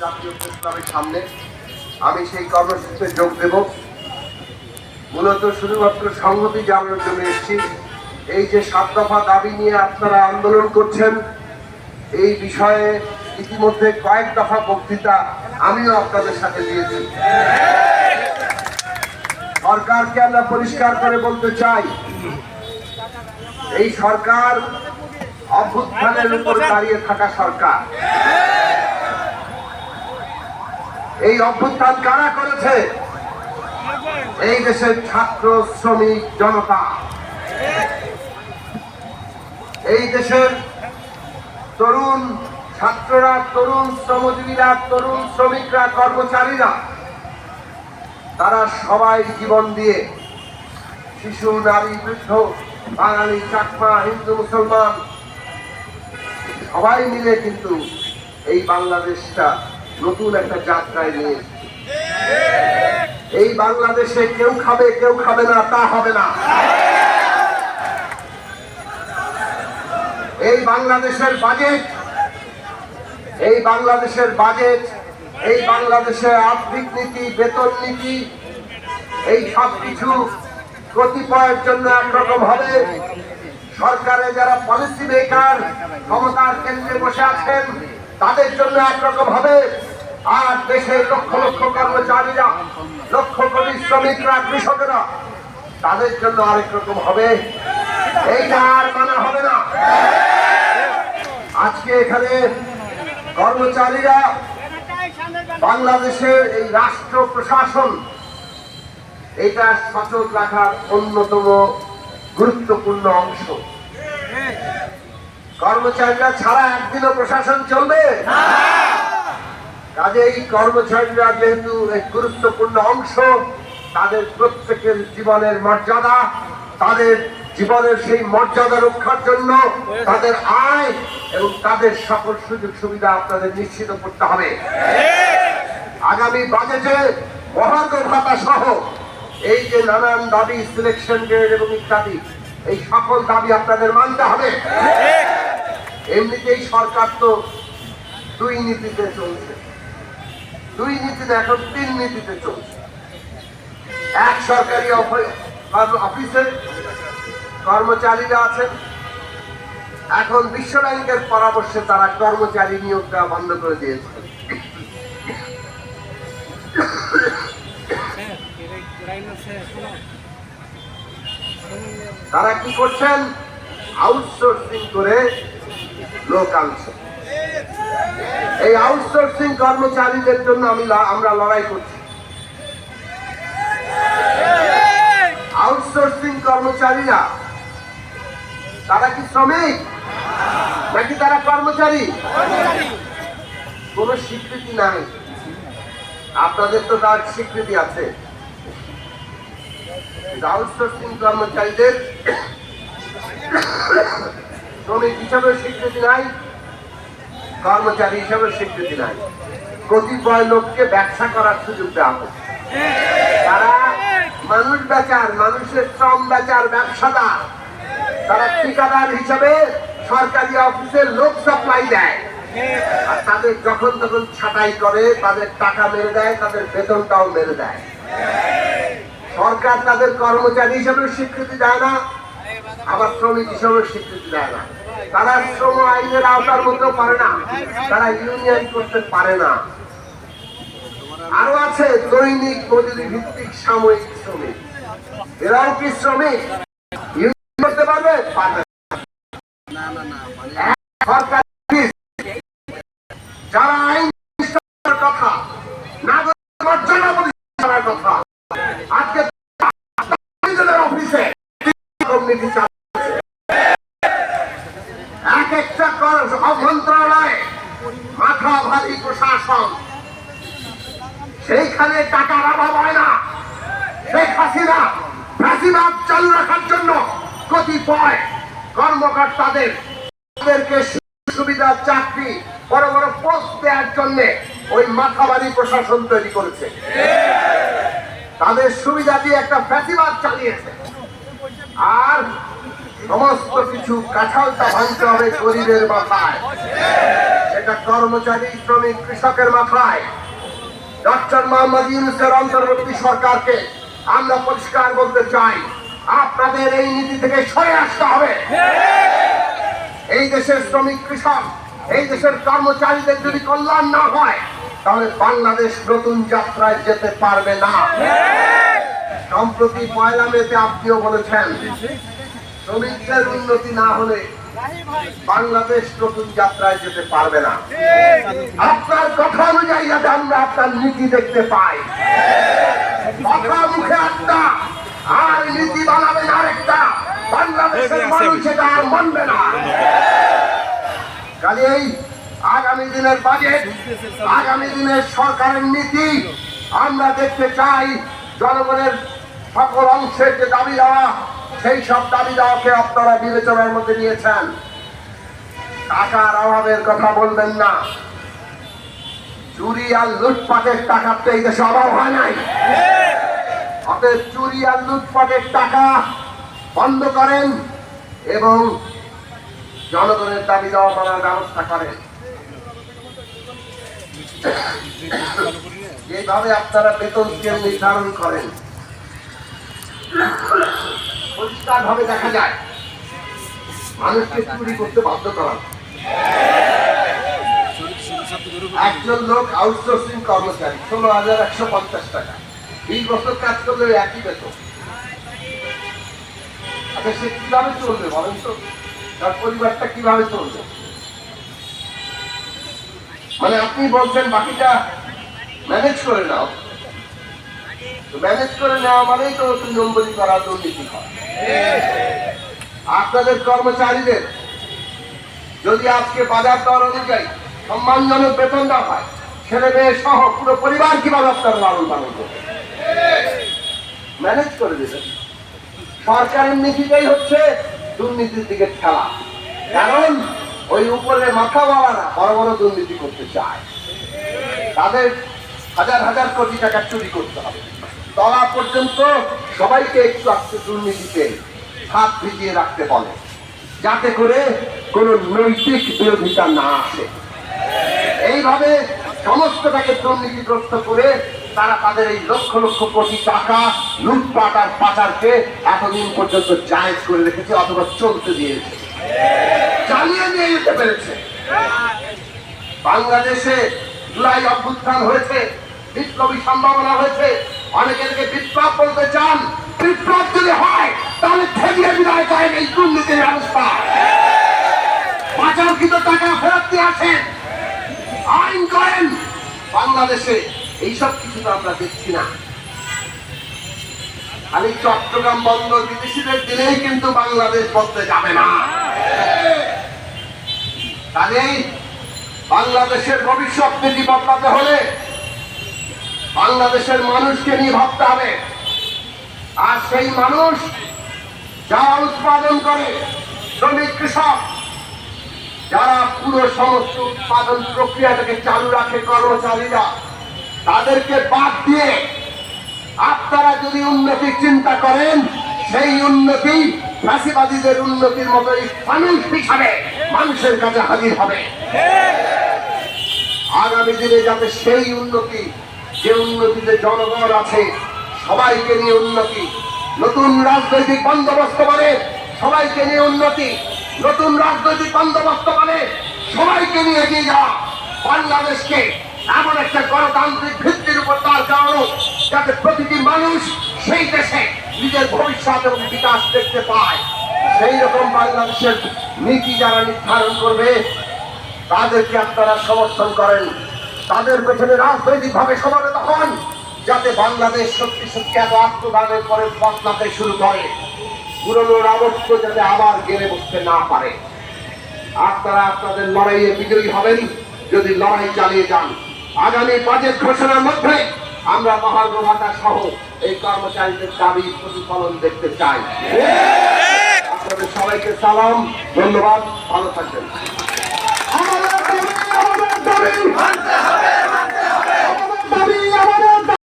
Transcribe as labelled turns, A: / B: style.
A: জাতীয় প্রেসক্লাবের সামনে আমি সেই কর্মসূচিতে যোগ দেব। মূলত শুধুমাত্র সংহতি জানানোর জন্য এসেছি। এই যে 7 দফা দাবি নিয়ে আপনারা আন্দোলন করছেন, এই বিষয়ে ইতিমধ্যে কয়েক দফা বক্তৃতা আমিও আপনাদের সাথে দিয়েছি। সরকারকে আমরা পরিষ্কার করে বলতে চাই, এই সরকার অভ্যুত্থানের উপর দাঁড়িয়ে থাকা সরকার। এই অভ্যুত্থান কারা করেছে? এই দেশের ছাত্র, শ্রমিক, জনতা। এই দেশের তরুণ ছাত্ররা, তরুণ শ্রমজীবীরা, তরুণ শ্রমিকরা, কর্মচারীরা, তারা সবাই জীবন দিয়ে, শিশু, নারী, বৃদ্ধ, বাঙালি, চাকমা, হিন্দু, মুসলমান, সবাই মিলে কিন্তু এই বাংলাদেশটা নতুন একটা যাত্রায় নিয়ে। এই বাংলাদেশে কেউ খাবে কেউ খাবে না তা হবে না। এই বাংলাদেশের বাজেট, এই বাংলাদেশের বাজেট, এই বাংলাদেশের আর্থিক নীতি, বেতন নীতি, এই সব কিছু কতিপয়ের জন্য একরকম হবে। সরকারে যারা পলিসি মেকার, ক্ষমতার কেন্দ্রে বসে আছেন, তাদের জন্য একরকম হবে। আর দেশের লক্ষ লক্ষ কর্মচারীরা, লক্ষ কোটি শ্রমিকরা, কৃষকেরা, তাদের জন্য আরেক রকম হবে। এইটা আর মানা হবে না। আজকে এখানে কর্মচারীরা বাংলাদেশের এই রাষ্ট্র প্রশাসন, এটা সচল রাখার অন্যতম গুরুত্বপূর্ণ অংশ। কর্মচারীরা ছাড়া একদিনও প্রশাসন চলবে না। কাজেই কর্মচারীরা যেহেতু এক গুরুত্বপূর্ণ অংশ, তাদের প্রত্যেকের জীবনের মর্যাদা, তাদের জীবনের সেই মর্যাদা রক্ষার জন্য তাদের আয় এবং তাদের সকল সুযোগ সুবিধা আপনাদের নিশ্চিত করতে হবে। আগামী বাজেটে মহার্ঘ ভাতা সহ এই যে নানান দাবি, সিলেকশন গ্রেড এবং ইত্যাদি, এই সকল দাবি আপনাদের মানতে হবে। এমনিতেই সরকার তো 2 নীতিতে চলছে, 2 নীতিতে, এখন 3 নীতিতে চলছে। এক সরকারি অফিসে কর্মচারীরা আছেন, এখন বিশ্ব ব্যাংকের পরামর্শে তারা কর্মচারী নিয়োগ দেওয়া বন্ধ করে দিয়েছে। তারা কি করছেন? আউটসোর্সিং করে লোক আনছে। এই আউটসোর্সিং কর্মচারীদের জন্য আমরা লড়াই করছি। আউটসোর্সিং কর্মচারীরা তারা কি শ্রমিক নাকি তারা কর্মচারী? কোন স্বীকৃতি নাই। আপনাদের তো তার স্বীকৃতি আছে। আউটসোর্সিং কর্মচারীদের শ্রমিক হিসাবে স্বীকৃতি নাই, কর্মচারী হিসাবে স্বীকৃতি নাই। কতিপয় লোককে ব্যবসা করার সুযোগ দেওয়া হবে। তারা মানুষ বেচার, মানুষের শ্রম বেচার ব্যবসাদার। তারা ঠিকাদার হিসাবে সরকারি অফিসে লোক সাপ্লাই দেয়, আর তাদের যখন তখন ছাঁটাই করে, তাদের টাকা মেরে দেয়, তাদের বেতনটাও মেরে দেয়। সরকার তাদের কর্মচারী হিসাবে স্বীকৃতি দেয় না, আবার শ্রমিক হিসাবে স্বীকৃতি দেয় না। তারা শ্রম আইনের আওতার মধ্যেও পারে না, তারা ইউনিয়ন করতে পারে না। আরো আছে দৈনিক মজুরি ভিত্তিক সাময়িক শ্রমিক। এরাও কি শ্রমিক? ইউনিয়ন করতে পারবে? পারবে না। সরকার যারা আইন কথা, নাগরিক মর্যাদা প্রতিষ্ঠানের কথা, আজকে অফিসে এক একটা মন্ত্রণালয়, মাথা ভারী প্রশাসন, সেইখানে টাকার অভাব হয় না। শেখ হাসিনা ফ্যাসিবাদ চালু রাখার জন্য কতিপয় কর্মকর্তাদেরকে সুবিধা, চাকরি, বড় বড় পোস্ট দেওয়ার জন্য ওই মাথাভারী প্রশাসন তৈরি করেছে। তাদের সুবিধা দিয়ে একটা ফ্যাসিবাদ চালিয়েছে। আর সমস্ত কিছু কাঁঠালটা ভাঙতে হবে গরিবের মাথায়, এটা কর্মচারী, শ্রমিক, কৃষকের মাথায়। ডক্টর মোহাম্মদ ইউনূসের অন্তর্বর্তী সরকারকে আমরা পরিষ্কার বলতে চাই, আপনাদের এই নীতি থেকে সরে আসতে হবে। এই দেশের শ্রমিক, কৃষক, এই দেশের কর্মচারীদের যদি কল্যাণ না হয়, তাহলে বাংলাদেশ নতুন যাত্রায় যেতে পারবে না। সম্প্রতি 1 মেতে আপনিও বলেছেন, শ্রমিকদের উন্নতি না হলে বাংলাদেশ নতুন যাত্রায় যেতে পারবে না। আপনার কথা অনুযায়ী যাতে আমরা আপনার নীতি দেখতে পাই। কথা মুখে একটা আর নীতি বানাবেন আরেকটা, বাংলাদেশের মানুষ এটা আর মানবে না। কাজে এই আগামী দিনের বাজেট, আগামী দিনের সরকারের নীতি আমরা দেখতে চাই। জনগণের সকল অংশের যে দাবি দেওয়া, সেই সব দাবি দেওয়াকে আপনারা বিবেচনার মধ্যে নিয়েছেন। টাকার অভাবের কথা বলবেন না। চুরি আর লুটপাটের টাকার তো এই দেশে অভাব হয় নাই। অতএব চুরি আর লুটপাটের টাকা বন্ধ করেন এবং জনগণের দাবি দেওয়া মানার ব্যবস্থা করেন। যেভাবে আপনারা বেতন স্কেল নির্ধারণ করেন, পরিষ্কার ভাবে দেখা যায় মানুষকে চুরি করতে বাধ্য করা। একজন লোক আউটসোর্সিং কর্মচারী, 16,150 টাকা, 20 বছর কাজ করলে একই বেতন। আচ্ছা, সে কিভাবে চলবে বলেন তো? তার পরিবারটা কিভাবে চলবে? মানে আপনি বলছেন বাকিটা ম্যানেজ করে নাও। ম্যানেজ করে নেওয়া মানেই তো 2 নম্বরই করা, দুর্নীতি করা। আপনাদের কর্মচারীদের যদি আজকে বাজার দর অনুযায়ী সম্মানজনক বেতন দেওয়া হয়, ছেলে মেয়ে সহ পুরো পরিবার কিভাবে আপনারা লালন পালন করবে? ম্যানেজ করে দেবেন। সরকারের নীতিটাই হচ্ছে দুর্নীতির দিকে খেলা। কারণ ওই উপরে মাথাওয়ালারা বড় বড় দুর্নীতি করতে চায়। তাদের হাজার হাজার কোটি টাকা চুরি করতে হবে। তলা পর্যন্ত সবাইকে একটু একটু দুর্নীতিতে হাত ভিজিয়ে রাখতে বলে, যাতে করে কোন নৈতিক বিরোধিতা না আসে। এইভাবে সমস্তটাকে দুর্নীতিগ্রস্ত করে তারা তাদের এই লক্ষ লক্ষ কোটি টাকা লুটপাট আর পাচারকে এতদিন পর্যন্ত জায়েজ করে রেখেছে, অথবা চলতে দিয়েছে, চালিয়ে নিয়ে যেতে পেরেছে। বাংলাদেশে জুলাই অভ্যুত্থান হয়েছে, বিপ্লবী সম্ভাবনা হয়েছে। অনেকে বিপ্লব বলতে চান। বিপ্লব যদি হয় তাহলে ঠেকিয়ে বিদায় করেন এই দুর্নীতির ব্যবস্থা। পাচারকৃত টাকা ফেরত দিয়ে আসেন, আইন করেন। বাংলাদেশে এইসব কিছু তো আমরা দেখছি না। খালি চট্টগ্রাম বন্দর বিদেশিদের দিলেই কিন্তু বাংলাদেশ বলতে যাবে না। কাজেই বাংলাদেশের ভবিষ্যৎ নীতি বদলাতে হলে বাংলাদেশের মানুষকে নিয়ে ভাবতে হবে। আর সেই মানুষ যারা উৎপাদন করে, শ্রমিক, কৃষক, যারা পুরো সমস্ত উৎপাদন প্রক্রিয়াটাকে চালু রাখে, কর্মচারীরা, তাদেরকে বাদ দিয়ে আপনারা যদি উন্নতির চিন্তা করেন, সেই উন্নতি ফ্যাসিবাদীদের উন্নতির মতোই মানুষ হিসাবে মানুষের কাছে হাজির হবে। আগামী দিনে যাতে সেই উন্নতি, যে উন্নতিতে জনগণ আছে, সবাইকে নিয়ে উন্নতি, নতুন রাজনৈতিক বন্দোবস্ত মানে সবাইকে নিয়ে উন্নতি, নতুন রাজনৈতিক বন্দোবস্ত মানে সবাইকে নিয়ে এগিয়ে যাওয়া, বাংলাদেশকে এমন একটা গণতান্ত্রিক ভিত্তির উপর দাঁড় করানো যাতে প্রতিটি মানুষ সেই দেশে নিজের ভবিষ্যৎ এবং বিকাশ দেখতে পায়। সেই রকম বাংলাদেশের নীতি যারা নির্ধারণ করবে, তাদেরকে আপনারা সমর্থন করেন, তাদের পেছনে রাজনৈতিক ভাবে সমবেত হন, যাতে বাংলাদেশ সত্যি সত্যি এত আত্মদানের পরে বদলাতে শুরু করে, পুরনো রাজত্ব যাতে আবার গেলে বসতে না পারে। আপনারা আপনাদের লড়াইয়ে বিজয়ী হবেন যদি লড়াই চালিয়ে যান। আগামী বাজেট ঘোষণার মধ্যে আমরা মহার্ঘ ভাতা সহ এই কর্মচারীদের দাবি প্রতিফলন দেখতে চাই। আপনাদের সবাইকে সালাম, ধন্যবাদ, ভালো থাকবেন।